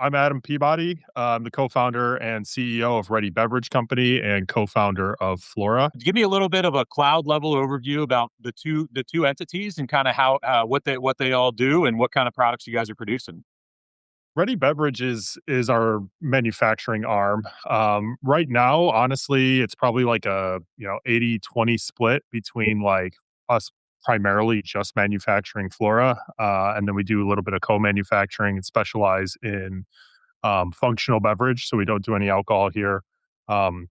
I'm Adam Peabody. I'm the co-founder and CEO of Reddi Beverage Company and co-founder of Flora. Give me a little bit of a cloud level overview about the two entities and kind of how what they all do and what kind of products you guys are producing. Reddi Beverage is our manufacturing arm. Right now, honestly, it's probably like a 80-20 split between like us primarily just manufacturing Flora, and then we do a little bit of co-manufacturing and specialize in functional beverage. So we don't do any alcohol here. Um,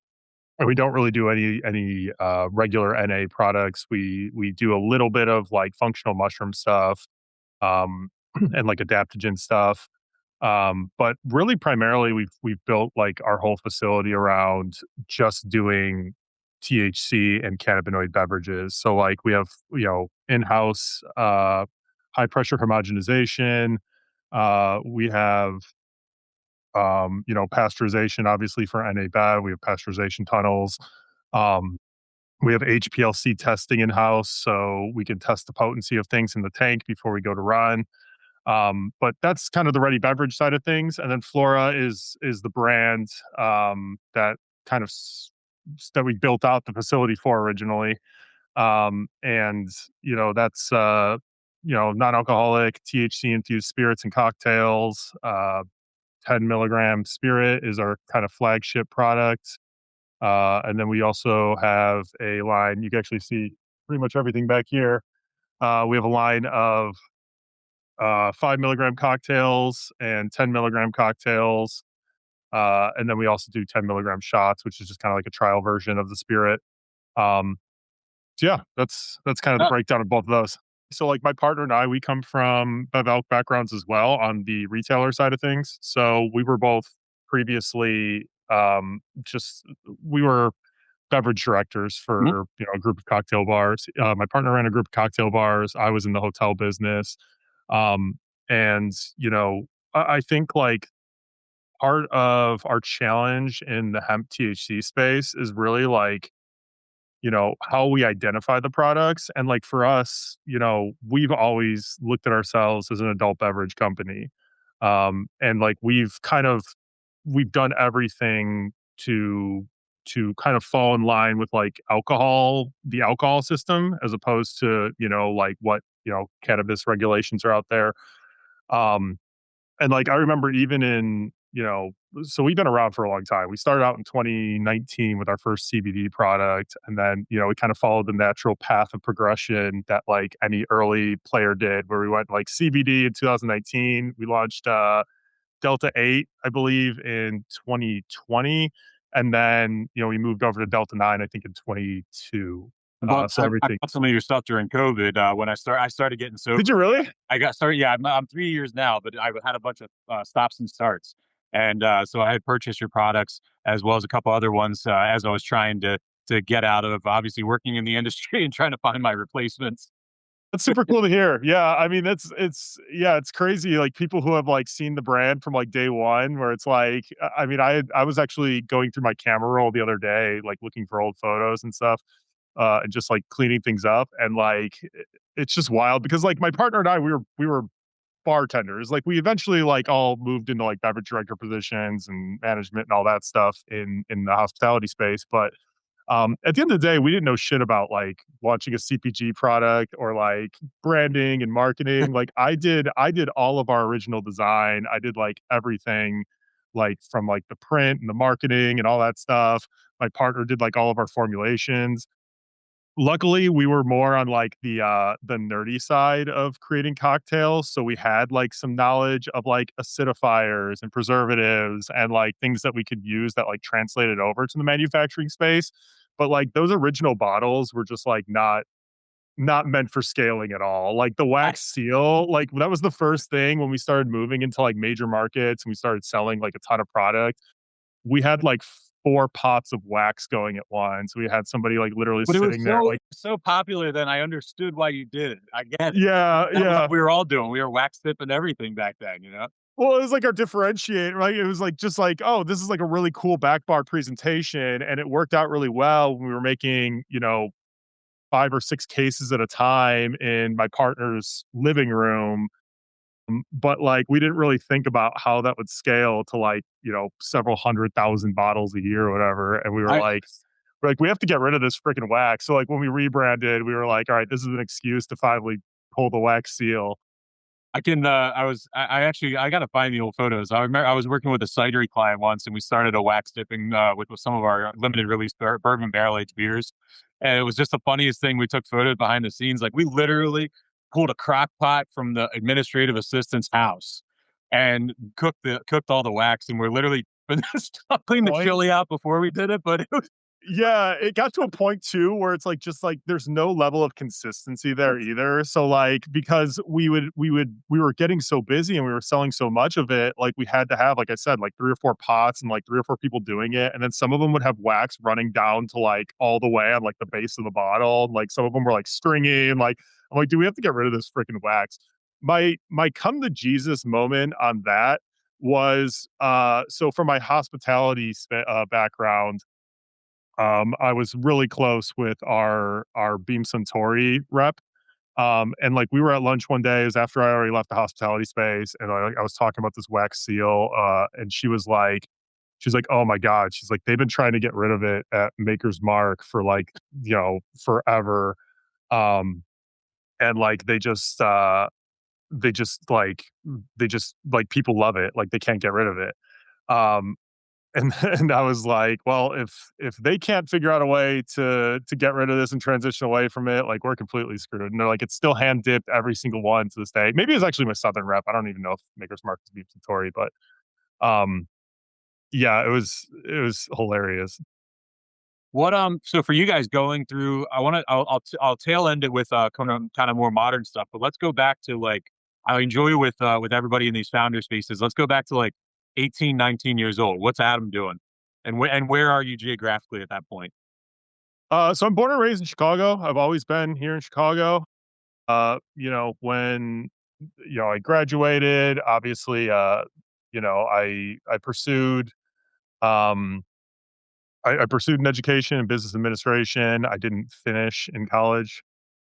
And we don't really do any regular NA products. We do a little bit of like functional mushroom stuff, and like adaptogen stuff. But really primarily we've built like our whole facility around just doing THC and cannabinoid beverages. So like we have, in-house high pressure homogenization. We have pasteurization obviously for NA Bev. We have pasteurization tunnels. Um, we have HPLC testing in house, so we can test the potency of things in the tank before we go to run. But that's kind of the ready beverage side of things, and then Flora is the brand that kind of that we built out the facility for originally. And that's non-alcoholic THC infused spirits and cocktails. 10 milligram spirit is our kind of flagship product. And then we also have a line, you can actually see pretty much everything back here. We have a line of 5 milligram cocktails and 10 milligram cocktails. And then we also do 10 milligram shots, which is just kind of like a trial version of the spirit. Um, so yeah, that's kind of the Uh, breakdown of both of those. So like my partner and I, we come from Bev Alc backgrounds as well on the retailer side of things. So we were both previously just we were beverage directors mhm. for a group of cocktail bars. My partner ran a group of cocktail bars. I was in the hotel business, um, and I think like part of our challenge in the hemp THC space is really like how we identify the products. And like for us, we've always looked at ourselves as an adult beverage company. And like we've done everything to kind of fall in line with like the alcohol system, as opposed to, like what, cannabis regulations are out there. Um, and like I remember even in, so we've been around for a long time. We started out in 2019 with our first CBD product. And then, we kind of followed the natural path of progression that like any early player did, where we went like CBD in 2019. We launched Delta 8, I believe, in 2020. And then, we moved over to Delta 9, I think, in 22. So I everything. bought some of your stuff during COVID when I started getting Did you sober. really? I got started. Yeah, I'm 3 years now, but I had a bunch of stops and starts, and so I had purchased your products as well as a couple other ones as I was trying to get out of obviously working in the industry and trying to find my replacements. That's super cool to hear. Yeah, I mean, it's crazy, like, people who have, like, seen the brand from, like, day one, where it's like, I mean, I was actually going through my camera roll the other day, like, looking for old photos and stuff, and just, like, cleaning things up, and, like, it's just wild because, like, my partner and I, we were bartenders. Like, we eventually, like, all moved into, like, beverage director positions and management and all that stuff in the hospitality space, but at the end of the day, we didn't know shit about like launching a CPG product or like branding and marketing. Like I did all of our original design. I did like everything, like from like the print and the marketing and all that stuff. My partner did like all of our formulations. Luckily, we were more on like the nerdy side of creating cocktails, so we had like some knowledge of like acidifiers and preservatives and like things that we could use that like translated over to the manufacturing space. But like those original bottles were just like not meant for scaling at all. Like the I, wax seal, like that was the first thing when we started moving into like major markets and we started selling like a ton of product. We had like 4 pots of wax going at once. We had somebody like literally but it was sitting there like, so popular. Then I understood why you did it. I get it. yeah, That was yeah. what we were all doing. We were wax tipping everything back then. Well, it was like our differentiate, right? It was like just like, oh, this is like a really cool back bar presentation, and it worked out really well when we were making, 5 or 6 cases at a time in my partner's living room. But like we didn't really think about how that would scale to like, several 100,000 bottles a year or whatever. And we were I like, we have to get rid of this freaking wax. So like when we rebranded, we were like, all right, this is an excuse to finally pull the wax seal. I can. I actually. I gotta find the old photos. I remember I was working with a cidery client once, and we started a wax dipping with some of our limited release bourbon barrel aged beers, and it was just the funniest thing. We took photos behind the scenes. Like we literally pulled a crock pot from the administrative assistant's house and cooked all the wax, and we're literally stuffing the Point. chili out before we did it. But it was Yeah, it got to a point too where it's like just like there's no level of consistency there either. So like because we were getting so busy and we were selling so much of it, like we had to have, like I said, like three or four pots and like three or four people doing it. And then some of them would have wax running down to like all the way on like the base of the bottle. And like some of them were like stringy and like I'm like, do we have to get rid of this freaking wax? My come to Jesus moment on that was so for my hospitality background. I was really close with our Beam Suntory rep. And like we were at lunch one day, it was after I already left the hospitality space, and I was talking about this wax seal, and she's like, oh my God. She's like, they've been trying to get rid of it at Maker's Mark for like, forever. Um, and like they just like people love it. Like they can't get rid of it. Um, and and I was like, "Well, if they can't figure out a way to get rid of this and transition away from it, like we're completely screwed." And they're like, "It's still hand dipped every single one to this day." Maybe it's actually my southern rep. I don't even know if Maker's Mark is beef Satori, but um, yeah, it was hilarious. what so for you guys going through. I'll tail end it with kind of more modern stuff, but let's go back to like I enjoy with everybody in these founder spaces. Let's go back to like 18, 19 years old. What's Adam doing? And where are you geographically at that point? So I'm born and raised in Chicago. I've always been here in Chicago. When I graduated, obviously, I pursued um I pursued an education in business administration. I didn't finish in college.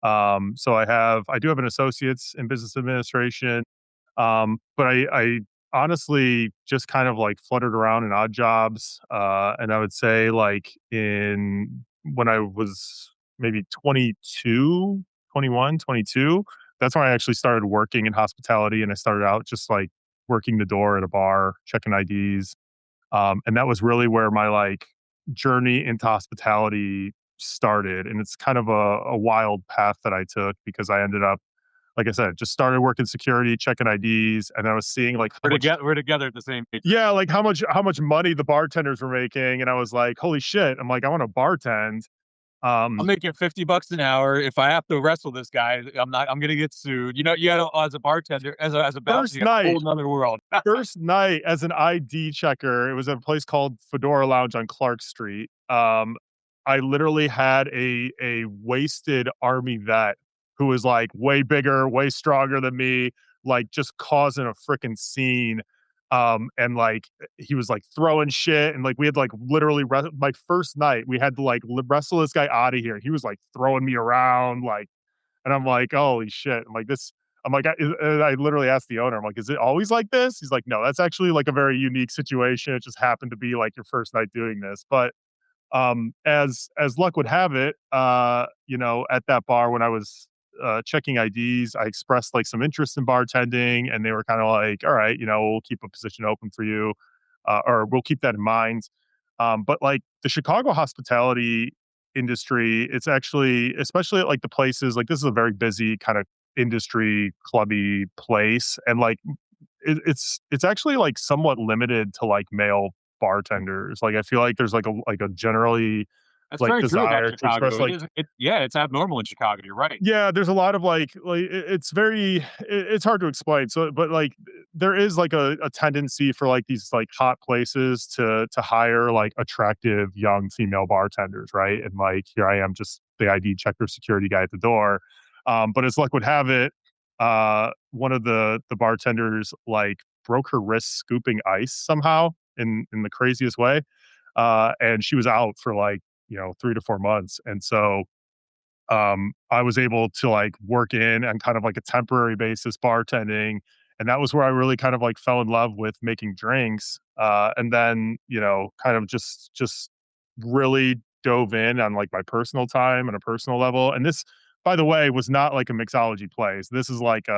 So I do have an associate's in business administration. But I honestly just kind of like fluttered around in odd jobs. And I would say like in when I was maybe 22, 21, 22, that's when I actually started working in hospitality. And I started out just like working the door at a bar, checking IDs. And that was really where my like journey into hospitality started. And it's kind of a wild path that I took because I ended up, like I said, just started working security, checking IDs, and I was seeing like how much, We're together at the same age. yeah, like how much money the bartenders were making, and I was like, holy shit! I'm like, I want to bartend. I'm Um, making $50 an hour. If I have to wrestle this guy, I'm gonna get sued. You know, as a bartender, as a bouncer, first you got a whole night, another world. first night as an ID checker, it was at a place called Fedora Lounge on Clark Street. I literally had a wasted army vet who was like way bigger, way stronger than me, like just causing a freaking scene. And like he was like throwing shit, and like we had like literally my first night, we had to like wrestle this guy out of here. He was like throwing me around, like, and I'm like, holy shit! I'm like this. I'm like, I literally asked the owner, I'm like, is it always like this? He's like, no, that's actually like a very unique situation. It just happened to be like your first night doing this. But as luck would have it, at that bar when I was checking IDs, I expressed like some interest in bartending, and they were kind of like, all right, we'll keep a position open for you, or we'll keep that in mind. But like the Chicago hospitality industry, it's actually, especially at like the places, like this is a very busy kind of industry clubby place, and like it's actually like somewhat limited to like male bartenders. Like I feel like there's like a generally That's like very true about desire to express Chicago. It like, is. Yeah, it's abnormal in Chicago. You're right. yeah, there's a lot of like it's very it's hard to explain. So, but like there is like a tendency for like these like hot places to hire like attractive young female bartenders, right? And like here I am, just the ID checker security guy at the door. But as luck would have it, one of the bartenders like broke her wrist scooping ice somehow in the craziest way, and she was out for like 3 to 4 months, and so I was able to like work in on kind of like a temporary basis bartending. And that was where I really kind of like fell in love with making drinks. And then, kind of just really dove in on like my personal time and a personal level. And this, by the way, was not like a mixology place. This is like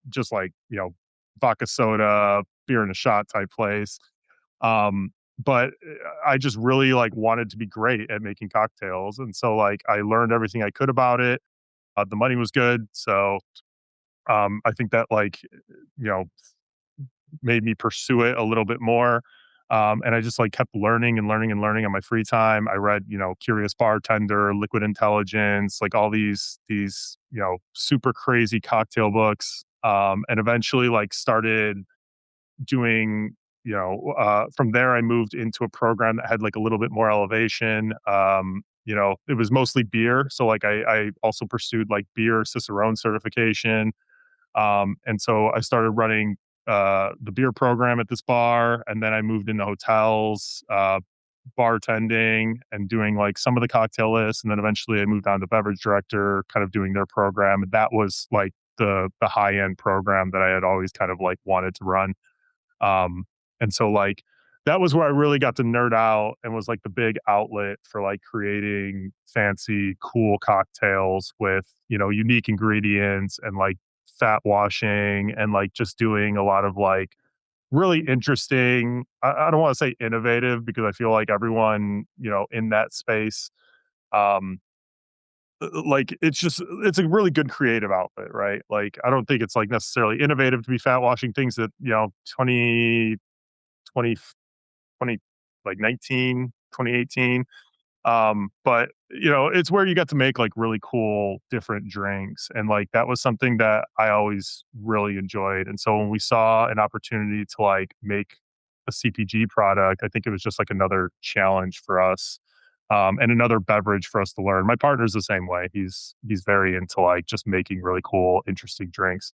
just like, vodka soda, beer in a shot type place. But I just really like wanted to be great at making cocktails. And so like I learned everything I could about it. The money was good. So I think that like, you know, made me pursue it a little bit more. And I just like kept learning and learning and learning on my free time. I read, Curious Bartender, Liquid Intelligence, like all these, super crazy cocktail books. And eventually like started doing, from there I moved into a program that had like a little bit more elevation. It was mostly beer. So like I also pursued like beer Cicerone certification. And so I started running the beer program at this bar, and then I moved into hotels, bartending, and doing like some of the cocktail lists. And then eventually I moved on to beverage director, kind of doing their program. And that was like the high end program that I had always kind of like wanted to run. Um, and so like that was where I really got to nerd out and was like the big outlet for like creating fancy, cool cocktails with, unique ingredients and like fat washing and like just doing a lot of like really interesting. I don't want to say innovative because I feel like everyone, in that space, um, like it's a really good creative outlet, right? Like I don't think it's like necessarily innovative to be fat washing things that 20 20 like 2018. But it's where you got to make like really cool different drinks. And like that was something that I always really enjoyed. And so when we saw an opportunity to like make a CPG product, I think it was just like another challenge for us. And another beverage for us to learn. My partner's the same way. He's very into like just making really cool, interesting drinks.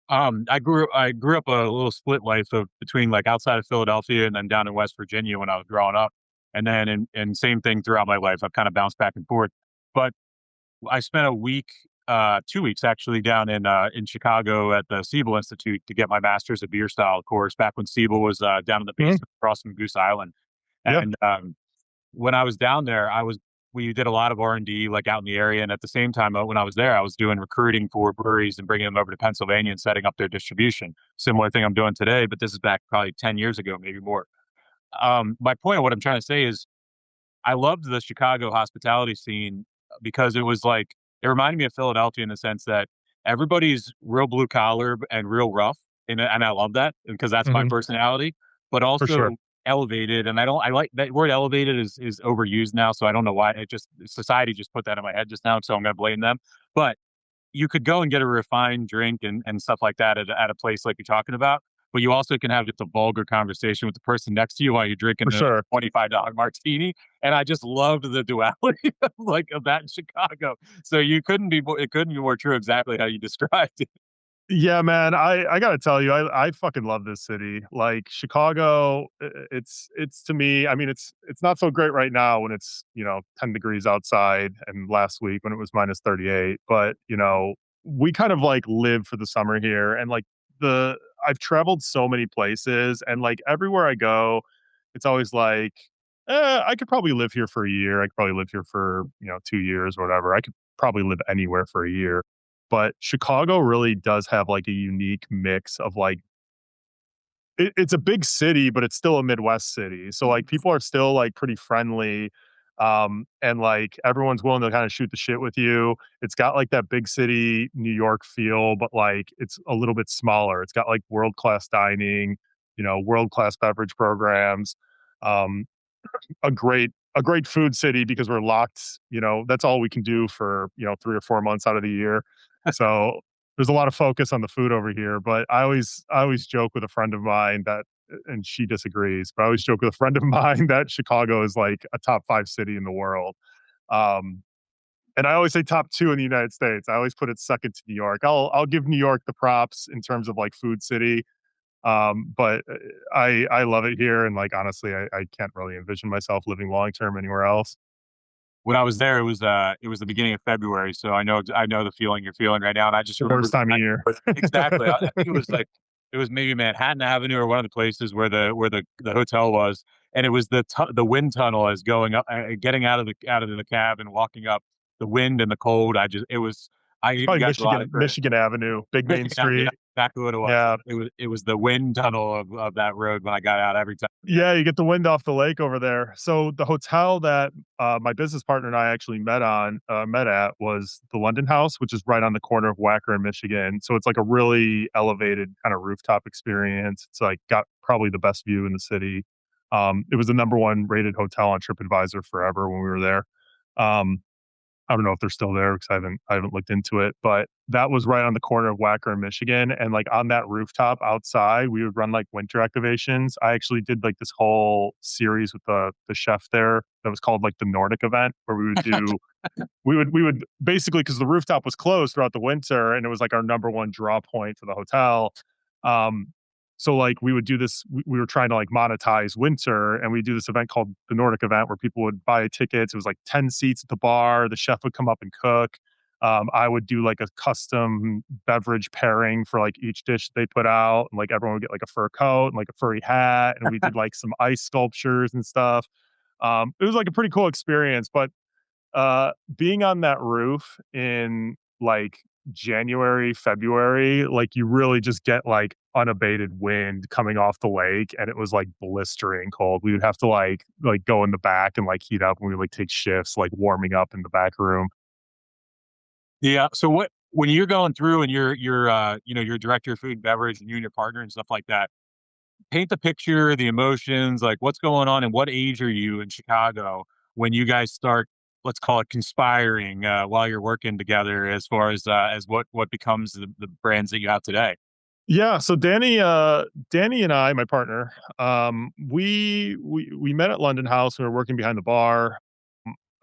I grew up a little split life of between like outside of Philadelphia and then down in West Virginia when I was growing up, and then and same thing throughout my life. I've kind of bounced back and forth, but I spent a week, 2 weeks actually, down in Chicago at the Siebel Institute to get my master's of beer style course back when Siebel was down in the Mhm. basement across from Goose Island, Yeah, and when I was down there, we did a lot of R&D like out in the area, and at the same time, when I was there, I was doing recruiting for breweries and bringing them over to Pennsylvania and setting up their distribution. Similar thing I'm doing today, but this is back probably 10 years ago, maybe more. My point of what I'm trying to say is I loved the Chicago hospitality scene because it was like it reminded me of Philadelphia in the sense that everybody's real blue collar and real rough, and I love that because that's my mhm, personality. But for sure. also elevated, and I like that word elevated is overused now, so I don't know why. It just society just put that in my head just now, so I'm going to blame them. But you could go and get a refined drink and stuff like that at a place like you're talking about, but you also can have just a vulgar conversation with the person next to you while you're drinking For a sure. $25 martini. And I just loved the duality of like of that in Chicago. So it couldn't be more true exactly how you described it. Yeah, man, I gotta tell you, I fucking love this city. Like Chicago, it's to me, I mean, it's not so great right now when it's 10 degrees outside, and last week when it was minus 38. But we kind of like live for the summer here, and like the I've traveled so many places, and like everywhere I go, it's always like, I could probably live here for a year. I could probably live here for 2 years or whatever. I could probably live anywhere for a year, but Chicago really does have like a unique mix of like it's a big city, but it's still a Midwest city. So like people are still like pretty friendly. And like everyone's willing to kind of shoot the shit with you. It's got like that big city New York feel, but like it's a little bit smaller. It's got like world-class dining, world-class beverage programs. Um, a great food city because we're locked, that's all we can do for, 3 or 4 months out of the year. So, there's a lot of focus on the food over here, but I always joke with a friend of mine that and she disagrees, but I always joke with a friend of mine that Chicago is like a top 5 city in the world. Um, and I always say top 2 in the United States. I always put it second to New York. I'll give New York the props in terms of like food city. But I love it here, and like honestly, I can't really envision myself living long term anywhere else. when I was there, it was the beginning of February, so I know the feeling you're feeling right now, and I just The remember worst the time of night year. exactly. I think it was like it was maybe Manhattan Avenue or one of the places where the hotel was, and it was the wind tunnel as going up, getting out of the cab and walking up, the wind and the cold. I It's even probably got a lot of credit. Michigan Avenue, big main Yeah, yeah, street. exactly what it was. Yeah. It was the wind tunnel of that road when I got out every time. Yeah, you get the wind off the lake over there. So the hotel that, my business partner and I actually met at was the London House, which is right on the corner of Wacker and Michigan. So it's like a really elevated kind of rooftop experience. It's like got probably the best view in the city. It was the number one rated hotel on TripAdvisor forever when we were there. Um, I don't know if they're still there because I haven't looked into it, but that was right on the corner of Wacker and Michigan. And like on that rooftop outside, we would run like winter activations. I actually did like this whole series with the chef there that was called like the Nordic event, where we would basically, because the rooftop was closed throughout the winter and it was like our number one draw point for the hotel. Um, so like we would do this, we were trying to like monetize winter, and we do this event called the Nordic event where people would buy tickets. It was like 10 seats at the bar. The chef would come up and cook. I would do like a custom beverage pairing for like each dish they put out. And like everyone would get like a fur coat and like a furry hat. And we did like some ice sculptures and stuff. It was like a pretty cool experience, but being on that roof in like January, February, like you really just get like unabated wind coming off the lake, and it was like blistering cold. We would have to like go in the back and like heat up, and we would like take shifts like warming up in the back room. Yeah. So what when you're going through and you're director of food and beverage and you and your partner and stuff like that, paint the picture, the emotions, like what's going on and what age are you in Chicago when you guys start, let's call it conspiring while you're working together as what becomes the brands that you have today. Yeah, so Danny and I, my partner, we met at London House. We were working behind the bar.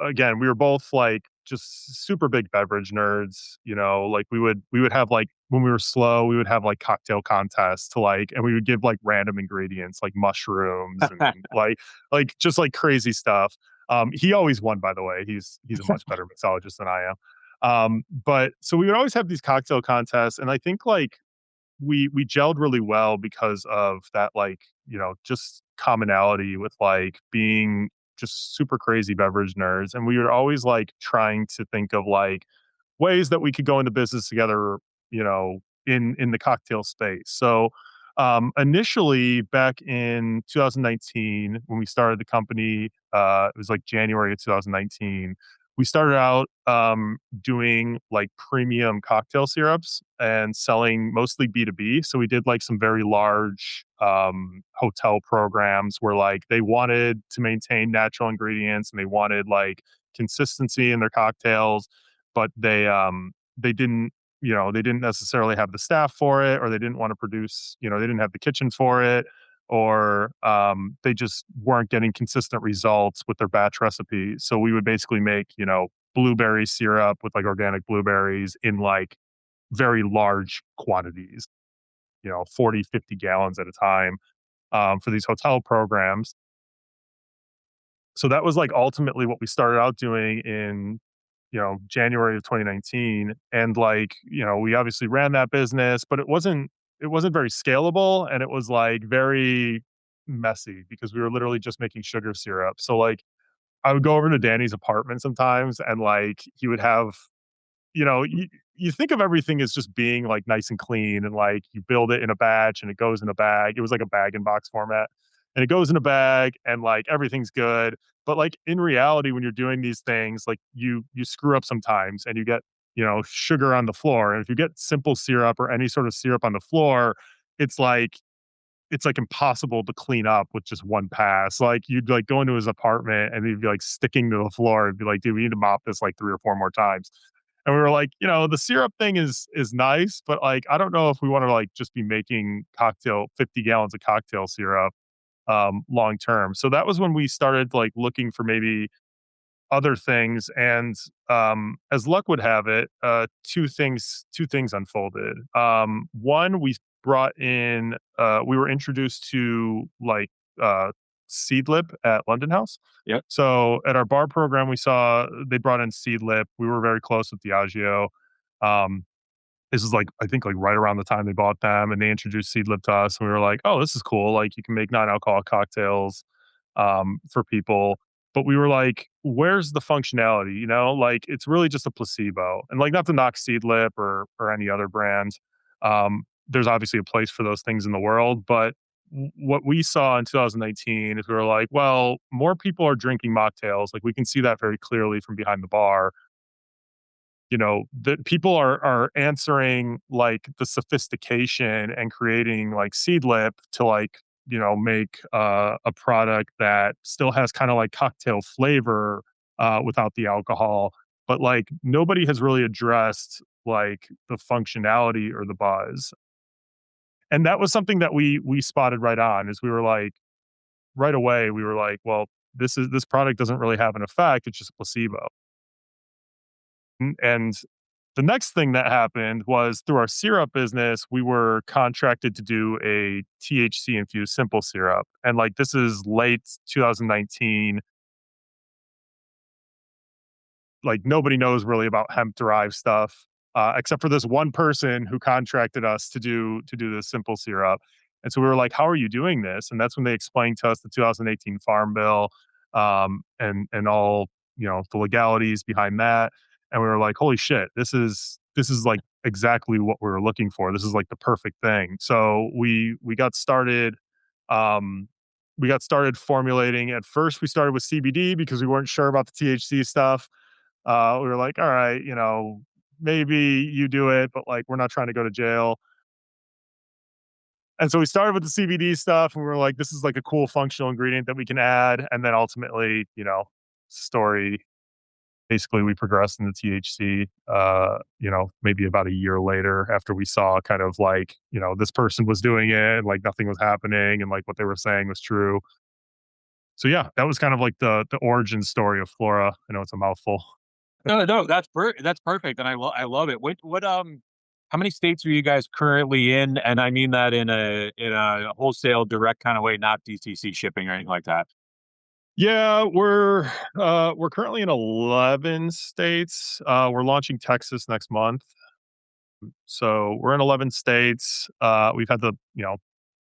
Again, we were both like just super big beverage nerds, you know, like we would have like when we were slow, we would have like cocktail contests to like, and we would give like random ingredients like mushrooms and like just like crazy stuff. He always won, by the way. He's a much better mixologist than I am. But so we would always have these cocktail contests, and I think like we gelled really well because of that, like, you know, just commonality with like being just super crazy beverage nerds. And we were always like trying to think of like ways that we could go into business together, you know, in the cocktail space. So initially back in 2019, when we started the company, it was like January of 2019. We started out doing like premium cocktail syrups and selling mostly B2B. So we did like some very large hotel programs where like they wanted to maintain natural ingredients and they wanted like consistency in their cocktails, but they didn't, you know, they didn't necessarily have the staff for it, or they didn't want to produce, you know, they didn't have the kitchen for it, or they just weren't getting consistent results with their batch recipes. So we would basically make, you know, blueberry syrup with like organic blueberries in like very large quantities, you know, 40, 50 gallons at a time, for these hotel programs. So that was like ultimately what we started out doing in, you know, January of 2019. And like, you know, we obviously ran that business, but it wasn't very scalable, and it was like very messy because we were literally just making sugar syrup. So like I would go over to Danny's apartment sometimes, and like he would have, you know, you think of everything as just being like nice and clean, and like you build it in a batch and it goes in a bag. It was like a bag and box format, and it goes in a bag and like everything's good. But like in reality, when you're doing these things, like you screw up sometimes and you get, you know, sugar on the floor. And if you get simple syrup or any sort of syrup on the floor, it's like it's like impossible to clean up with just one pass. Like you'd like go into his apartment and he'd be like sticking to the floor and be like, dude, we need to mop this like 3 or 4 more times. And we were like, you know, the syrup thing is nice, but like I don't know if we want to like just be making cocktail 50 gallons of cocktail syrup long term. So that was when we started like looking for maybe other things. And as luck would have it, two things unfolded. One, we brought in we were introduced to like Seedlip at London House. Yep. So at our bar program, we saw they brought in Seedlip. We were very close with Diageo. Um, this is like I think like right around the time they bought them, and they introduced Seedlip to us, and we were like, "Oh, this is cool! Like you can make non-alcoholic cocktails for people." But we were like, "Where's the functionality?" You know, like it's really just a placebo. And like not to knock Seedlip or any other brand. There's obviously a place for those things in the world, but what we saw in 2019 is we were like, well, more people are drinking mocktails. Like we can see that very clearly from behind the bar. You know, that people are answering like the sophistication and creating like Seedlip to like, you know, make a product that still has kind of like cocktail flavor without the alcohol. But like nobody has really addressed like the functionality or the buzz. And that was something that we spotted right on is we were like right away we were like, well, this product doesn't really have an effect, it's just a placebo. And the next thing that happened was through our syrup business, we were contracted to do a THC infused simple syrup. And like this is late 2019, like nobody knows really about hemp derived stuff except for this one person who contracted us to do this simple syrup. And so we were like, "How are you doing this?" And that's when they explained to us the 2018 Farm Bill and all the legalities behind that. And we were like, "Holy shit! This is like exactly what we were looking for. This is like the perfect thing." So we got started. Um, we got started formulating. At first, we started with CBD because we weren't sure about the THC stuff. We were like, all right, maybe you do it, but like, we're not trying to go to jail. And so we started with the CBD stuff and we were like, this is like a cool functional ingredient that we can add. And then ultimately, story, basically we progressed into THC, maybe about a year later after we saw kind of like, this person was doing it and like nothing was happening and like what they were saying was true. So yeah, that was kind of like the origin story of Flora. I know it's a mouthful. No, no, that's perfect, and I love it. How many states are you guys currently in? And I mean that in a wholesale, direct kind of way, not DTC shipping or anything like that. Yeah, we're currently in 11 states. We're launching Texas next month. So we're in 11 states. We've had to,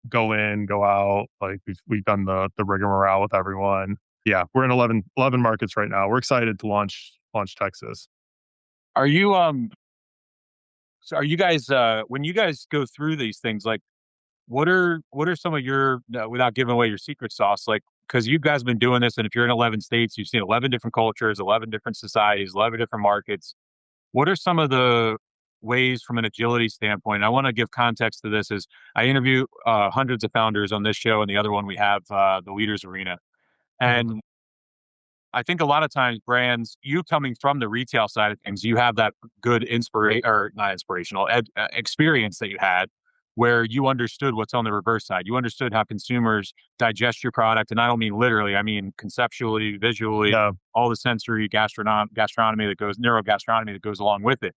go in, go out. Like we've done the rigmarole with everyone. Yeah, we're in eleven markets right now. We're excited to launch Texas. Are you so are you guys when you guys go through these things, like what are some of your without giving away your secret sauce, like because you guys have been doing this, and if you're in 11 states, you've seen 11 different cultures, 11 different societies, 11 different markets. What are some of the ways from an agility standpoint? I want to give context to this. Is I interview hundreds of founders on this show, and the other one we have the Leaders Arena, Mhm. and I think a lot of times brands, you coming from the retail side of things, you have that good inspiration or not inspirational experience that you had where you understood what's on the reverse side. You understood how consumers digest your product. And I don't mean literally, I mean conceptually, visually, Yeah. all the sensory gastronomy that goes, neurogastronomy that goes along with it.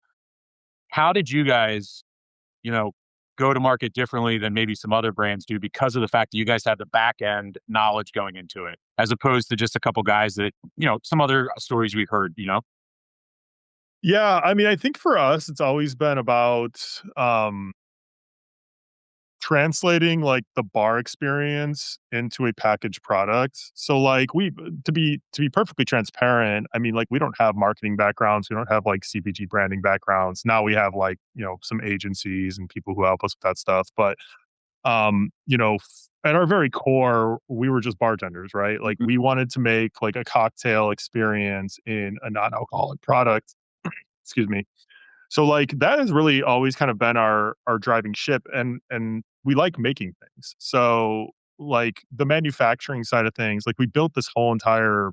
How did you guys, you know, go to market differently than maybe some other brands do because of the fact that you guys have the back end knowledge going into it, as opposed to just a couple guys that, some other stories we've heard. Yeah, I mean, I think for us, it's always been about um, translating like the bar experience into a packaged product. So like we to be perfectly transparent, I mean like we don't have marketing backgrounds, we don't have like CPG branding backgrounds. Now we have like, some agencies and people who help us with that stuff, but at our very core, we were just bartenders, right? Like Mhm. we wanted to make like a cocktail experience in a non-alcoholic product. Excuse me. So like that has really always kind of been our driving ship and we like making things. So like the manufacturing side of things, like we built this whole entire,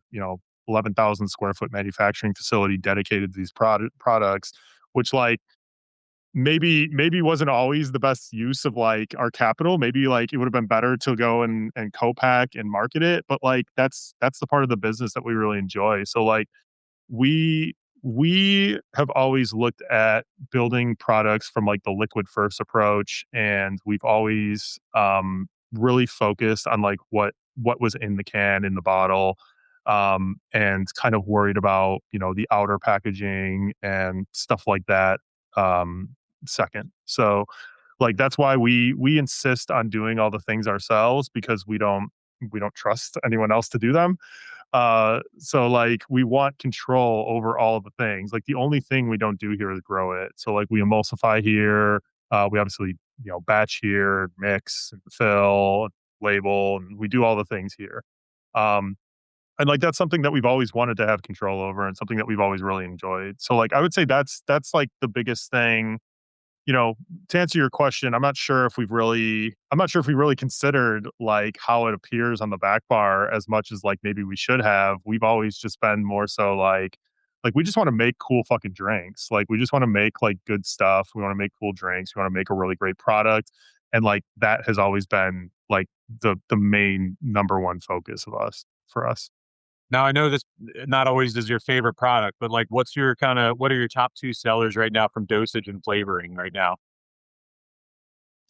11,000 square foot manufacturing facility dedicated to these products, which like maybe wasn't always the best use of like our capital. Maybe like it would have been better to go and co-pack and market it, but like that's the part of the business that we really enjoy. So like we we have always looked at building products from like the liquid first approach, and we've always really focused on like what what was in the can, in the bottle, and kind of worried about, the outer packaging and stuff like that, um, second. So, like, that's why we insist on doing all the things ourselves, because we don't trust anyone else to do them. So, like, we want control over all of the things. Like, the only thing we don't do here is grow it. So, like, we emulsify here. We obviously, batch here, mix, and fill, label, and we do all the things here. Um, and like that's something that we've always wanted to have control over, and something that we've always really enjoyed. So, like, I would say that's like the biggest thing. you know, to answer your question, I'm not sure if we really considered like how it appears on the back bar as much as like maybe we should have. We've always just been more so like we just want to make cool fucking drinks. Like we just want to make like good stuff. We want to make cool drinks. We want to make a really great product. And like that has always been like the main number one focus of us for us. Now I know this not always is your favorite product, but like what are your top two sellers right now from dosage and flavoring right now?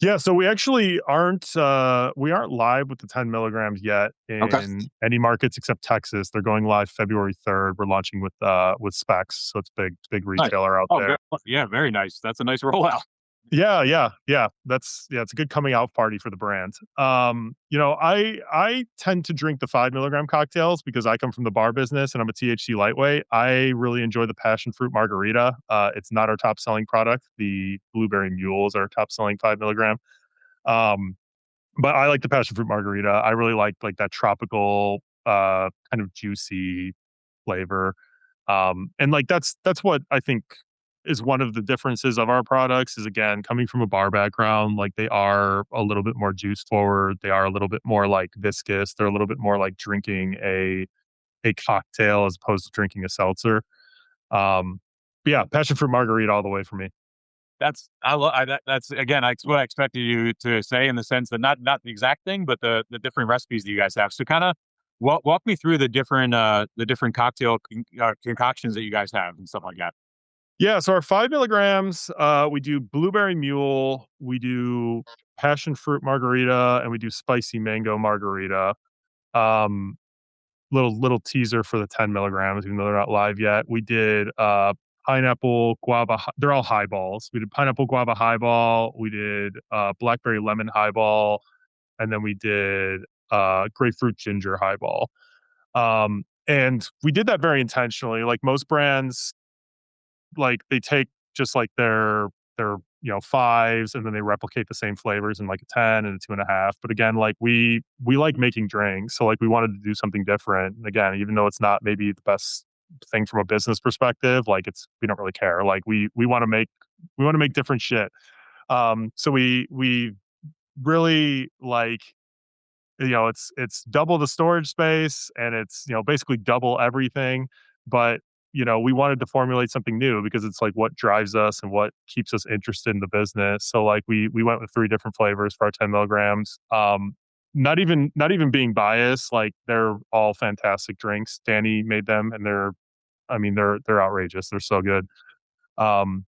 Yeah, so we aren't live with the 10 milligrams yet Okay. in any markets except Texas. They're going live February 3rd. We're launching with Specs, so it's big Nice. retailer out Oh, there. yeah, very nice. That's a nice rollout. Yeah. It's a good coming out party for the brand. I tend to drink the 5 milligram cocktails because I come from the bar business and I'm a THC lightweight. I really enjoy the passion fruit margarita. It's not our top selling product. The blueberry mule is our top selling 5 milligram. Um, but I like the passion fruit margarita. I really like that tropical, kind of juicy flavor. And like that's what I think is one of the differences of our products is, again, coming from a bar background, like they are a little bit more juice forward. They are a little bit more like viscous. They're a little bit more like drinking a cocktail as opposed to drinking a seltzer. But yeah, passion fruit margarita all the way for me. That's again, what I expected you to say in the sense that not the exact thing, but the different recipes that you guys have. So kind of walk me through the different cocktail concoctions that you guys have and stuff like that. Yeah, so our 5 milligrams, we do blueberry mule, we do passion fruit margarita, and we do spicy mango margarita. Um, little teaser for the 10 milligrams, even though they're not live yet. We did pineapple guava. They're all highballs. We did pineapple guava highball. We did blackberry lemon highball, and then we did grapefruit ginger highball. And we did that very intentionally. Like most brands, like they take just like their fives, and then they replicate the same flavors in like a 10 and a 2.5. But again, like we like making drinks, so like we wanted to do something different. And again, even though it's not maybe the best thing from a business perspective, like we don't really care. Like we want to make different shit. So we really like, it's double the storage space, and it's, basically double everything. But, we wanted to formulate something new because it's like what drives us and what keeps us interested in the business. So like we went with three different flavors for our 10 milligrams. Not even being biased, like they're all fantastic drinks. Danny made them, and they're outrageous. They're so good. Um,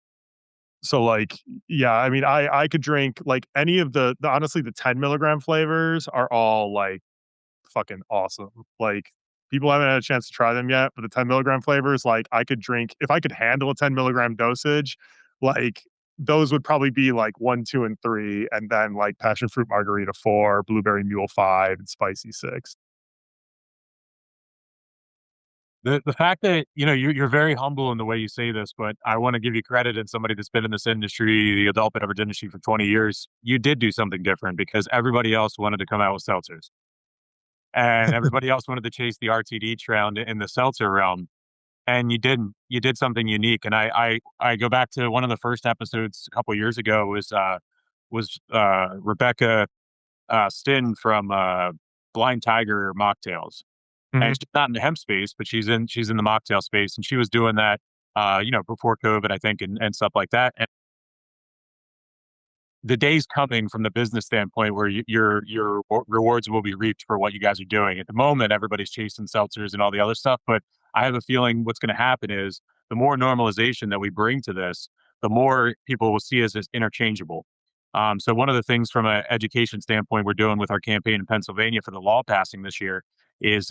so like, yeah, I could drink like any of the honestly, the 10 milligram flavors are all like fucking awesome. Like, people haven't had a chance to try them yet, but the 10 milligram flavors, like I could drink if I could handle a 10 milligram dosage, like those would probably be like one, two, and three, and then like passion fruit margarita four, blueberry mule five, and spicy six. The fact that you're very humble in the way you say this, but I want to give you credit as somebody that's been in this industry, the adult beverage industry, for 20 years. You did do something different because everybody else wanted to come out with seltzers, and everybody else wanted to chase the RTD trend in the seltzer realm, and you didn't. You did something unique, and I go back to one of the first episodes a couple years ago was Rebecca Stin from Blind Tiger Mocktails, and Mhm. she's not in the hemp space, but she's in the mocktail space, and she was doing that, before COVID, I think, and stuff like that. And the day's coming from the business standpoint where your rewards will be reaped for what you guys are doing. At the moment, everybody's chasing seltzers and all the other stuff, but I have a feeling what's going to happen is the more normalization that we bring to this, the more people will see us as interchangeable. So one of the things from an education standpoint we're doing with our campaign in Pennsylvania for the law passing this year is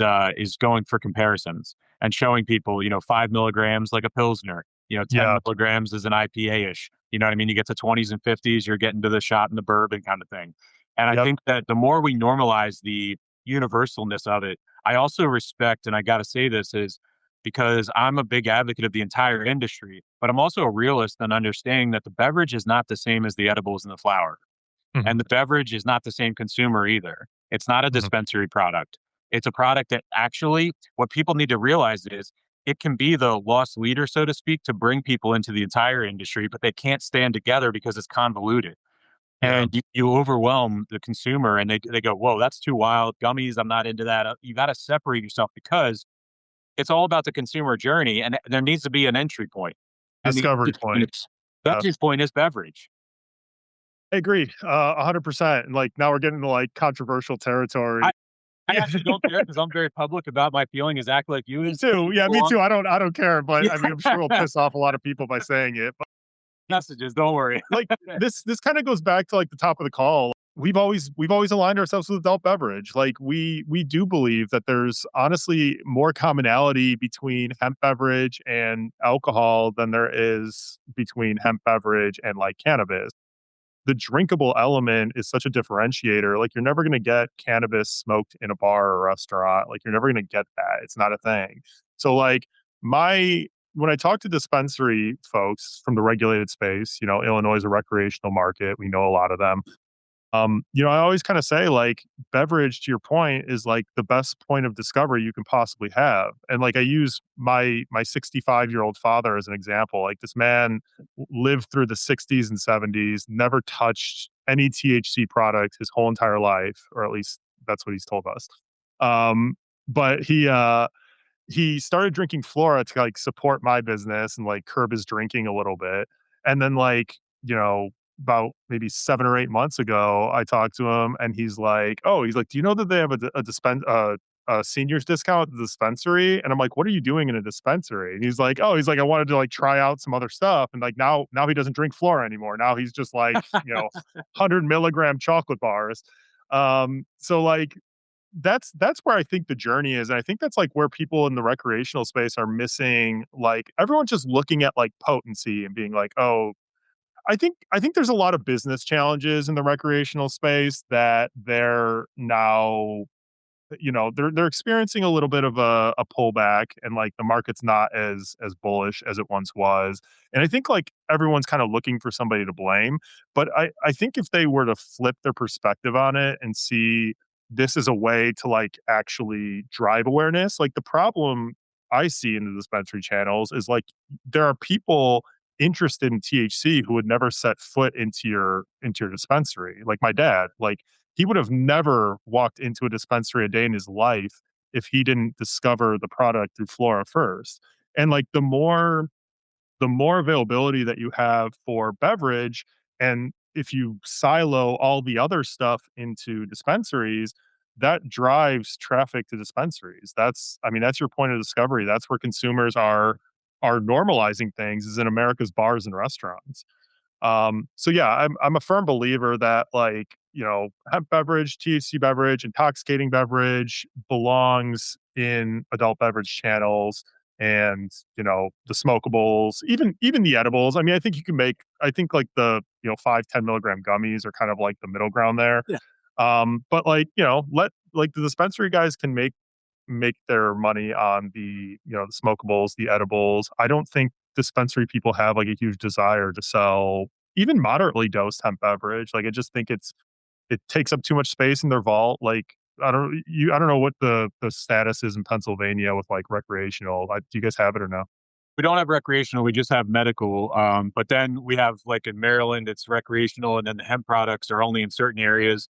going for comparisons and showing people, 5 milligrams like a pilsner, 10 milligrams is an IPA ish. You know what I mean? You get to 20s and 50s, you're getting to the shot and the bourbon kind of thing. And I Yep. think that the more we normalize the universalness of it, I also respect, and I got to say this is because I'm a big advocate of the entire industry, but I'm also a realist and understanding that the beverage is not the same as the edibles and the flower. Mhm, And the beverage is not the same consumer either. It's not a mhm. dispensary product. It's a product that actually, what people need to realize is it can be the lost leader, so to speak, to bring people into the entire industry, but they can't stand together because it's convoluted. Yeah. And you overwhelm the consumer and they go, whoa, that's too wild. Gummies, I'm not into that. You got to separate yourself because it's all about the consumer journey, and there needs to be an entry point. And the Discovery point. Yep. entry point is beverage. I agree, 100%, and, like, now we're getting into, like, controversial territory. I I actually don't care because I'm very public about my feeling exactly like you Me is too. Yeah, me people on too. I don't care, but, I mean, I'm sure we'll yeah, piss off a lot of people by saying it, but, messages, don't worry. like, this kinda goes back to, like, the top of the call. We've always aligned ourselves with adult beverage. Like, we do believe that there's honestly more commonality between hemp beverage and alcohol than there is between hemp beverage and, like, cannabis. The drinkable element is such a differentiator. Like, you're never gonna get cannabis smoked in a bar or restaurant. Like, you're never gonna get that. It's not a thing. So, like, my when I talk to dispensary folks from the regulated space, Illinois is a recreational market. We know a lot of them. I always kind of say like beverage to your point is like the best point of discovery you can possibly have. And like I use my 65-year-old father as an example. Like this man lived through the 60s and 70s, never touched any THC product his whole entire life, or at least that's what he's told us. But he started drinking Flora to like support my business and like curb his drinking a little bit. And then like, about maybe 7 or 8 months ago, I talked to him and he's like, do you know that they have a seniors discount at the dispensary? And I'm like, what are you doing in a dispensary? And he's like, I wanted to like try out some other stuff. And like now he doesn't drink Flora anymore. Now he's just like, 100 milligram chocolate bars. So like that's where I think the journey is. And I think that's like where people in the recreational space are missing, like everyone's just looking at like potency and being like, oh, I think there's a lot of business challenges in the recreational space that they're now they're experiencing a little bit of a pullback, and like the market's not as bullish as it once was. And I think like everyone's kind of looking for somebody to blame, but I think if they were to flip their perspective on it and see this is a way to like actually drive awareness, like the problem I see in the dispensary channels is like there are people interested in THC who would never set foot into your dispensary. Like my dad, like he would have never walked into a dispensary a day in his life if he didn't discover the product through Flora first. And like the more availability that you have for beverage, and if you silo all the other stuff into dispensaries, that drives traffic to dispensaries. That's your point of discovery. That's where consumers are normalizing things, is in America's bars and restaurants. So yeah, I'm a firm believer that like, hemp beverage, THC beverage, intoxicating beverage belongs in adult beverage channels, and, the smokables, even the edibles. I mean, I think like the, 5-10 milligram gummies are kind of like the middle ground there. Yeah. But like, let like the dispensary guys can make their money on the smokables, the edibles. I don't think dispensary people have like a huge desire to sell even moderately dosed hemp beverage. Like I just think it takes up too much space in their vault. Like I don't know what the status is in Pennsylvania with like recreational. Do you guys have it or no? We don't have recreational, we just have medical. But then we have like in Maryland, it's recreational, and then the hemp products are only in certain areas.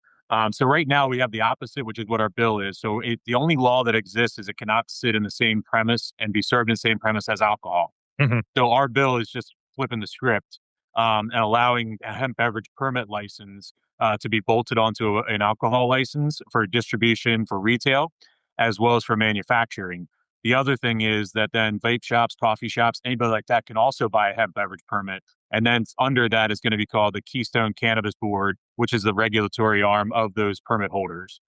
So right now we have the opposite, which is what our bill is. So the only law that exists is it cannot sit in the same premise and be served in the same premise as alcohol. Mhm. So our bill is just flipping the script and allowing a hemp beverage permit license to be bolted onto an alcohol license for distribution for retail, as well as for manufacturing. The other thing is that then vape shops, coffee shops, anybody like that can also buy a hemp beverage permit. And then under that is going to be called the Keystone Cannabis Board, which is the regulatory arm of those permit holders.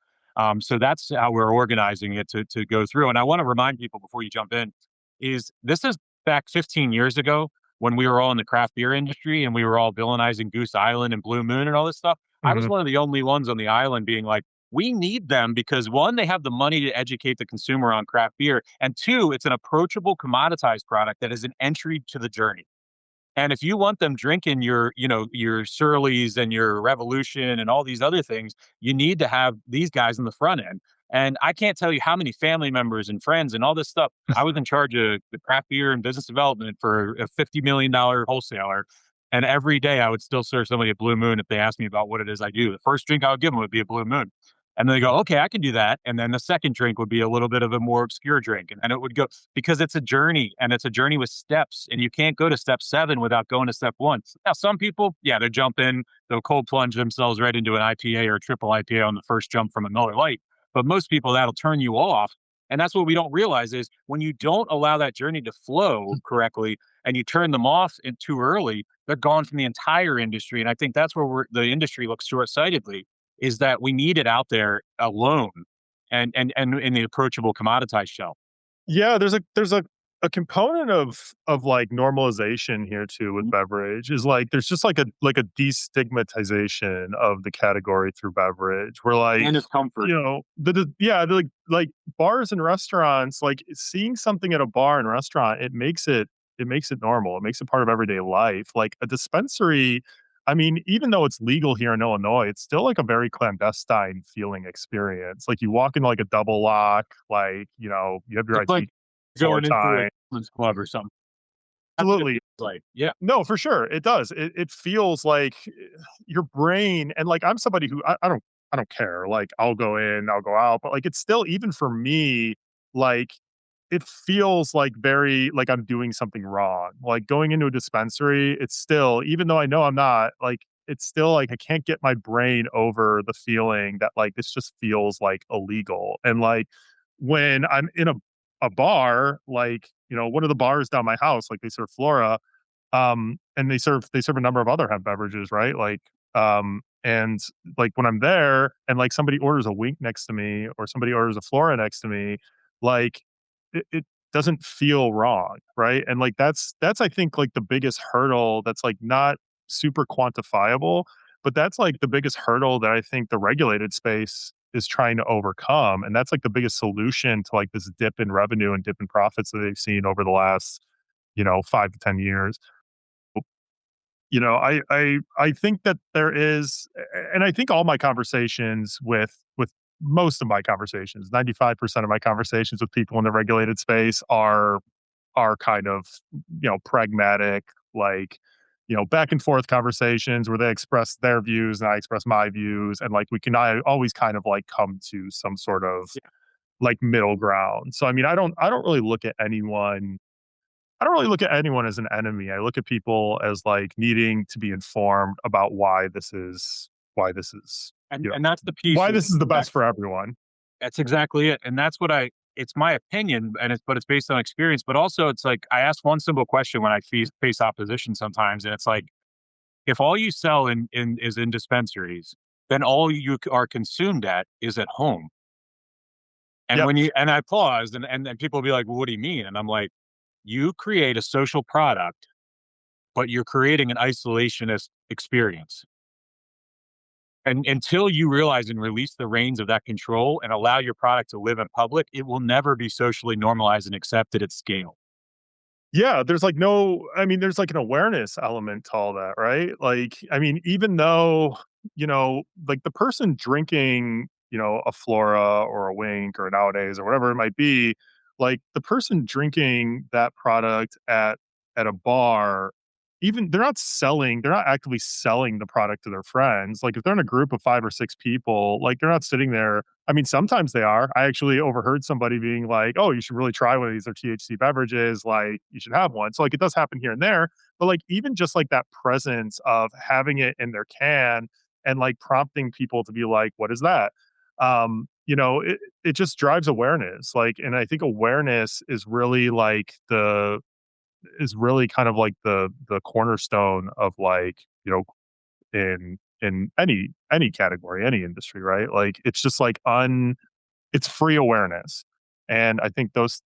So that's how we're organizing it to go through. And I want to remind people before you jump in, is this is back 15 years ago when we were all in the craft beer industry and we were all villainizing Goose Island and Blue Moon and all this stuff. I was Mhm. one of the only ones on the island being like, we need them because one, they have the money to educate the consumer on craft beer. And two, it's an approachable commoditized product that is an entry to the journey. And if you want them drinking your, your Surly's and your Revolution and all these other things, you need to have these guys in the front end. And I can't tell you how many family members and friends and all this stuff. I was in charge of the craft beer and business development for a $50 million wholesaler. And every day I would still serve somebody a Blue Moon if they asked me about what it is I do. The first drink I would give them would be a Blue Moon. And then they go, okay, I can do that. And then the second drink would be a little bit of a more obscure drink. And then it would go because it's a journey and it's a journey with steps. And you can't go to step 7 without going to step 1. Now, some people, yeah, they jump in, they'll cold plunge themselves right into an IPA or a triple IPA on the first jump from a Miller Lite. But most people, that'll turn you off. And that's what we don't realize is when you don't allow that journey to flow correctly and you turn them off too early, they're gone from the entire industry. And I think that's where the industry looks short-sightedly is that we need it out there alone and in the approachable commoditized shelf. Yeah, there's a component of like normalization here too with Mhm. beverage is like there's just like a destigmatization of the category through beverage. Where like, And it's comfort. yeah, like bars and restaurants, like seeing something at a bar and restaurant, it makes it normal. It makes it part of everyday life. Like a dispensary, I mean, even though it's legal here in Illinois, it's still like a very clandestine feeling experience. Like you walk into like a double lock, like, you have your It's like ID floor going into a time. women's club or something. That's what it Absolutely. feels like. Yeah. No, for sure. It does. It feels like your brain and like I'm somebody who I don't care. Like I'll go in, I'll go out, but like it's still even for me, like it feels like very like I'm doing something wrong. Like going into a dispensary, it's still, even though I know I'm not, like it's still like I can't get my brain over the feeling that like this just feels like illegal. And like when I'm in a bar, like, one of the bars down my house, like they serve Flora, and they serve a number of other hemp beverages, right? Like, and like when I'm there and like somebody orders a Wink next to me or somebody orders a Flora next to me, like it doesn't feel wrong, right? And like that's I think like the biggest hurdle that's like not super quantifiable, but that's like the biggest hurdle that I think the regulated space is trying to overcome. And that's like the biggest solution to like this dip in revenue and dip in profits that they've seen over the last, 5 to 10 years. I think that there is, and I think all my conversations with most of my conversations, 95% of my conversations with people in the regulated space are kind of, pragmatic, like, back and forth conversations where they express their views and I express my views. And like I always kind of like come to some sort of Yeah. like middle ground. So I mean, I don't really look at anyone I don't really look at anyone as an enemy. I look at people as like needing to be informed about why this is, And that's the piece why is this is the best exactly for everyone. that's exactly it. And that's what it's my opinion and it's based on experience, but also it's like I ask one simple question when I face opposition sometimes and it's like if all you sell in is in dispensaries, then all you are consumed at is at home. And Yep. when you and I paused and people will be like, well, what do you mean? And I'm like, you create a social product, but you're creating an isolationist experience. And until you realize and release the reins of that control and allow your product to live in public, it will never be socially normalized and accepted at scale. Yeah, there's like an awareness element to all that, right? Like, I mean, even though, like the person drinking, a Flora or a Wink or nowadays or whatever it might be, like the person drinking that product at a bar, even they're not actively selling the product to their friends. Like if they're in a group of 5 or 6 people, like they're not sitting there. I mean, sometimes they are. I actually overheard somebody being like, "Oh, you should really try one of these. They're THC beverages. Like, you should have one." So, like, it does happen here and there. But like, even just like that presence of having it in their can and like prompting people to be like, "What is that?" It just drives awareness. Like, and I think awareness is really like is really kind of like the cornerstone of like, in any category, any industry, right? Like it's just like it's free awareness. And I think those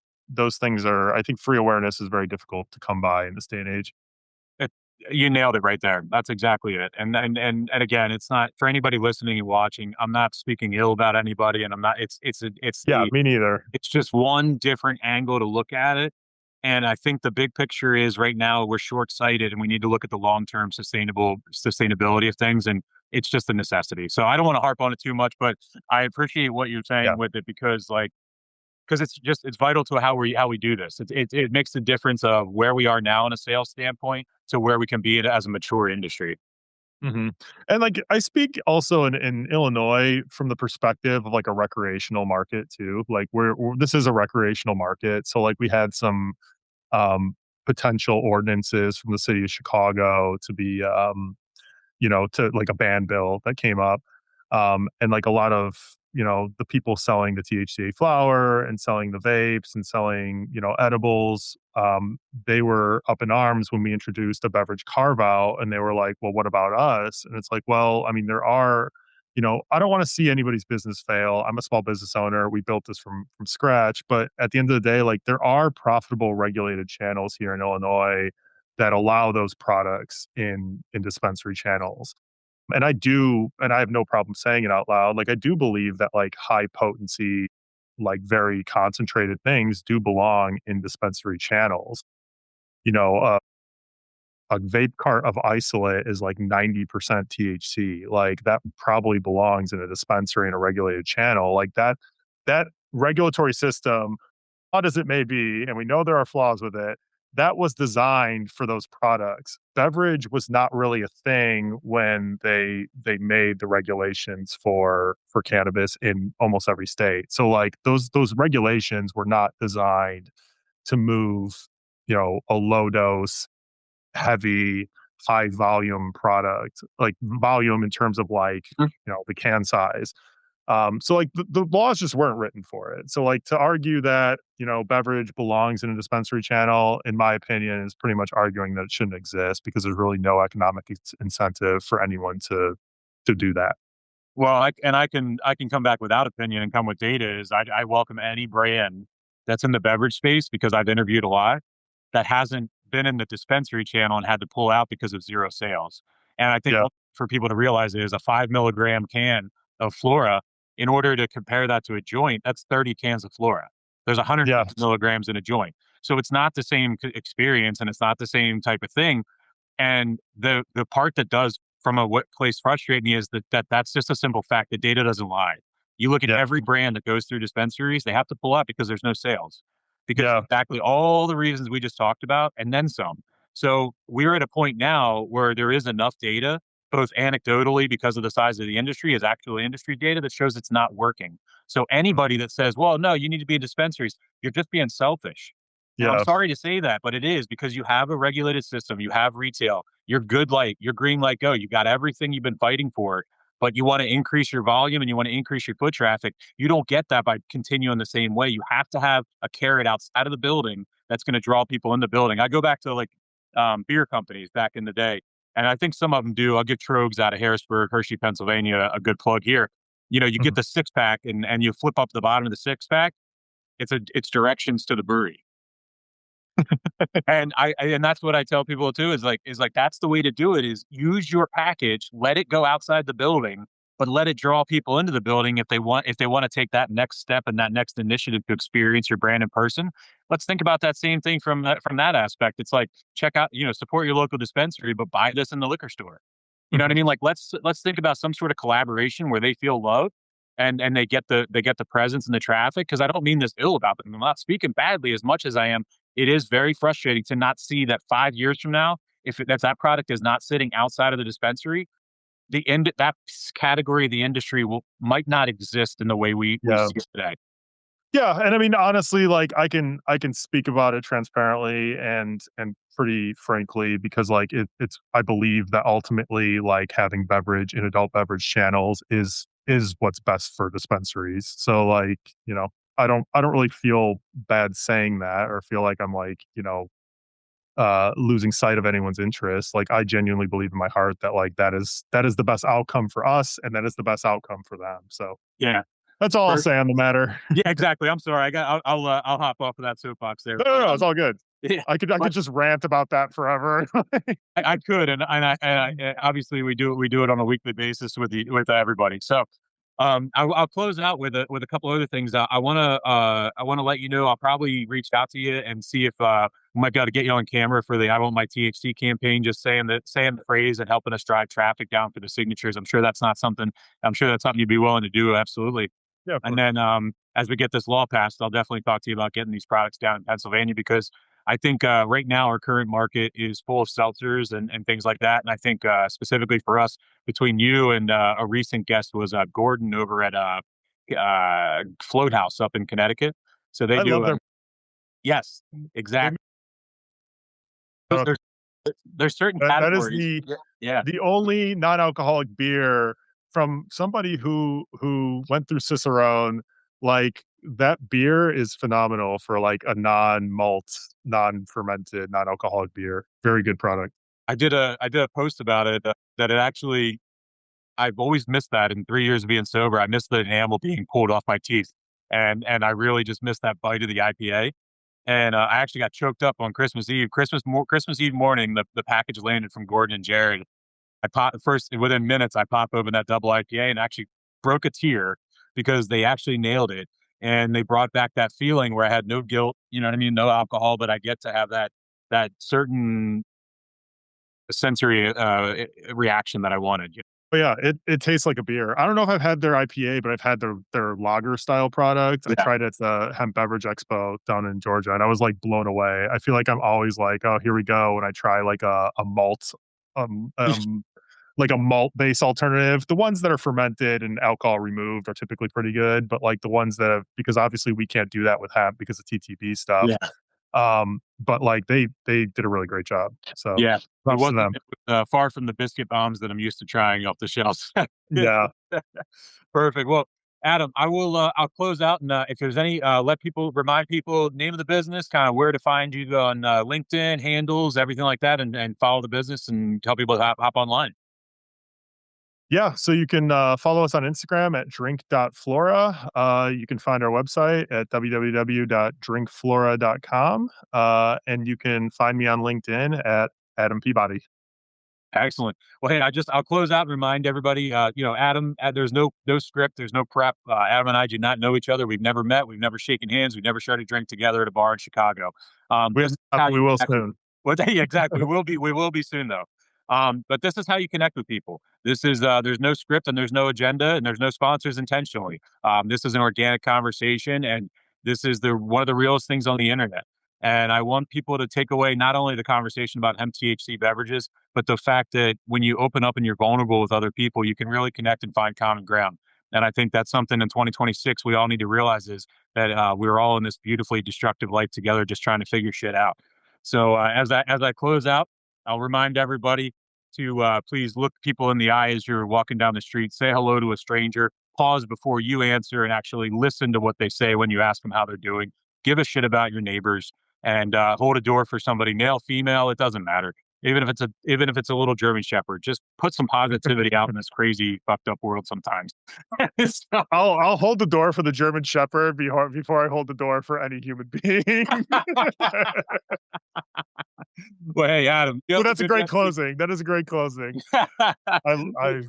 things are I think free awareness is very difficult to come by in this day and age. It, you nailed it right there. That's exactly it. And again, it's not for anybody listening and watching. I'm not speaking ill about anybody, and I'm not. Yeah, me neither. It's just one different angle to look at it. And I think the big picture is right now we're short sighted, and we need to look at the long term sustainability of things. And it's just a necessity. So I don't want to harp on it too much, but I appreciate what you're Yeah. saying with it because it's vital to how we do this. It makes the difference of where we are now in a sales standpoint to where we can be as a mature industry. Mhm. And, like, I speak also in Illinois from the perspective of, like, a recreational market too. Like, we're this is a recreational market, so, like, we had some, um, potential ordinances from the city of Chicago to be, to like a ban bill that came up. And like a lot of, the people selling the THCA flower and selling the vapes and selling, edibles, they were up in arms when we introduced a beverage carve out and they were like, well, what about us? And it's like, well, I mean, there are, I don't want to see anybody's business fail. I'm a small business owner. We built this from scratch, but at the end of the day, like there are profitable regulated channels here in Illinois that allow those products in dispensary channels. And I have no problem saying it out loud. Like I do believe that like high potency, like very concentrated things do belong in dispensary channels. You know, a vape cart of isolate is like 90% THC. Like that probably belongs in a dispensary in a regulated channel. Like that regulatory system, flawed as it may be, and we know there are flaws with it, that was designed for those products. Beverage was not really a thing when they made the regulations for cannabis in almost every state. So like those regulations were not designed to move, a low dose, heavy, high volume product, like volume in terms of like, the can size. So like the laws just weren't written for it. So like to argue that, beverage belongs in a dispensary channel, in my opinion, is pretty much arguing that it shouldn't exist because there's really no economic incentive for anyone to do that. Well, I can come back without opinion and come with data. I welcome any brand that's in the beverage space because I've interviewed a lot that hasn't been in the dispensary channel and had to pull out because of zero sales. And I think Yeah. for people to realize is a 5 milligram can of Flora. In order to compare that to a joint, that's 30 cans of Flora. There's Yeah. 150 milligrams in a joint, so it's not the same experience and it's not the same type of thing. And the part that does from a what place frustrate me is that's just a simple fact. The data doesn't lie. You look at Yeah. every brand that goes through dispensaries, they have to pull out because there's no sales. Because Yeah. exactly all the reasons we just talked about and then some. So we're at a point now where there is enough data, both anecdotally because of the size of the industry, is actual industry data that shows it's not working. So anybody that says, well, no, you need to be in dispensaries, you're just being selfish. And I'm Yeah. sorry to say that, but it is because you have a regulated system, you have retail, you're good light, you're green light go, you got everything you've been fighting for, but you want to increase your volume and you want to increase your foot traffic. You don't get that by continuing the same way. You have to have a carrot outside of the building that's going to draw people in the building. I go back to like beer companies back in the day, and I think some of them do. I'll give Trogs out of Harrisburg, Hershey, Pennsylvania, a good plug here. You get Mhm. the six pack and you flip up the bottom of the six pack. It's directions to the brewery. And that's what I tell people too is like that's the way to do it is use your package, let it go outside the building, but let it draw people into the building if they want to take that next step and that next initiative to experience your brand in person. Let's think about that same thing from that aspect. It's like check out, support your local dispensary, but buy this in the liquor store. You know what I Mhm. mean? Like let's think about some sort of collaboration where they feel loved and they get the presence and the traffic. Because I don't mean this ill about them. I'm not speaking badly as much as I am. It is very frustrating to not see that 5 years from now, if that product is not sitting outside of the dispensary, that category of the industry might not exist in the way we Yeah. see it today. Yeah, and I mean, honestly, like I can speak about it transparently and pretty frankly because like it's I believe that ultimately like having beverage in adult beverage channels is what's best for dispensaries. So like, I don't really feel bad saying that or feel like I'm like, losing sight of anyone's interest. Like I genuinely believe in my heart that like that is the best outcome for us, and that is the best outcome for them. So Yeah. that's all I'll Perfect. say on the matter. Yeah, exactly. I'm sorry. I'll hop off of that soapbox there. No, no, no, it's all good. Yeah, I could but just rant about that forever. I could, obviously we do it on a weekly basis with everybody. So, I'll close out with a couple other things. I want to let you know I'll probably reach out to you and see if we might be able to get you on camera for the "I Want My THC" campaign. Just saying the phrase and helping us drive traffic down for the signatures. I'm sure that's not something. I'm sure that's something you'd be willing to do. Absolutely. Yeah, of And course. then as we get this law passed, I'll definitely talk to you about getting these products down in Pennsylvania because I think right now our current market is full of seltzers and things like that. And I think specifically for us, between you and a recent guest was Gordon over at Float House up in Connecticut. So they I do, love their yes, they exactly. uh, There's, there's certain that is categories. Yeah, the only non-alcoholic beer from somebody who went through Cicerone. Like that beer is phenomenal for like a non-malt, non-fermented, non-alcoholic beer. Very good product. I did a post about it that it actually I've always missed that in 3 years of being sober. I missed the enamel being pulled off my teeth, and I really just missed that bite of the IPA. And I actually got choked up on Christmas Eve. Christmas Eve morning, the package landed from Gordon and Jared. I pop first within minutes. I pop open that double IPA and actually broke a tear because they actually nailed it, and they brought back that feeling where I had no guilt. You know what I mean? No alcohol, but I get to have that certain sensory reaction that I wanted. But yeah, it tastes like a beer. I don't know if I've had their IPA, but I've had their lager style product. I Yeah. tried it at the Hemp Beverage Expo down in Georgia, and I was like blown away. I feel like I'm always like, oh, here we go. When I try like a malt, um, um, like a malt based alternative, the ones that are fermented and alcohol removed are typically pretty good. But like the ones that have, because obviously we can't do that with hemp because of TTB stuff. Yeah. But like they did a really great job. So Yeah, props to them. it was, far from the biscuit bombs that I'm used to trying off the shelves. Yeah. Perfect. Well, Adam, I'll close out, and if there's any, remind people name of the business, kind of where to find you on LinkedIn, handles, everything like that, and follow the business and tell people to hop online. Yeah, so you can follow us on Instagram at drink.flora. You can find our website at www.drinkflora.com. And you can find me on LinkedIn at Adam Peabody. Excellent. Well, hey, I'll close out and remind everybody, Adam, there's no script, there's no prep. Adam and I do not know each other. We've never met, we've never shaken hands, we've never shared a drink together at a bar in Chicago. We This have is not, how but we you will connect. soon. Well, yeah, exactly. We will be soon though. But this is how you connect with people. This is there's no script and there's no agenda and there's no sponsors intentionally. This is an organic conversation, and this is the one of the realest things on the internet. And I want people to take away not only the conversation about hemp THC beverages, but the fact that when you open up and you're vulnerable with other people, you can really connect and find common ground. And I think that's something in 2026 we all need to realize is that we're all in this beautifully destructive life together, just trying to figure shit out. So as I close out, I'll remind everybody to please look people in the eye as you're walking down the street, say hello to a stranger, pause before you answer, and actually listen to what they say when you ask them how they're doing. Give a shit about your neighbors and hold a door for somebody, male, female, it doesn't matter. Even if it's a little German Shepherd, just put some positivity out in this crazy fucked up world sometimes. So, I'll hold the door for the German Shepherd before I hold the door for any human being. well, hey Adam, you Well, have a that's a good great rest. Of closing. That is a great closing. I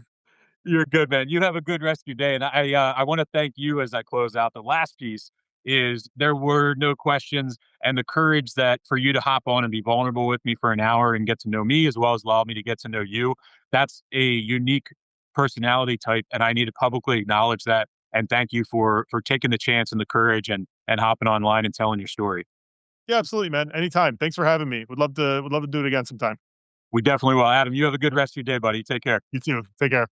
You're good, man. You have a good rest of your day, and I want to thank you as I close out. The last piece is there were no questions, and the courage that for you to hop on and be vulnerable with me for an hour and get to know me as well as allow me to get to know you. That's a unique personality type, and I need to publicly acknowledge that and thank you for taking the chance and the courage and hopping online and telling your story. Yeah, absolutely, man. Anytime. Thanks for having me. Would love to do it again sometime. We definitely will, Adam. You have a good rest of your day, buddy. Take care. You too. Take care.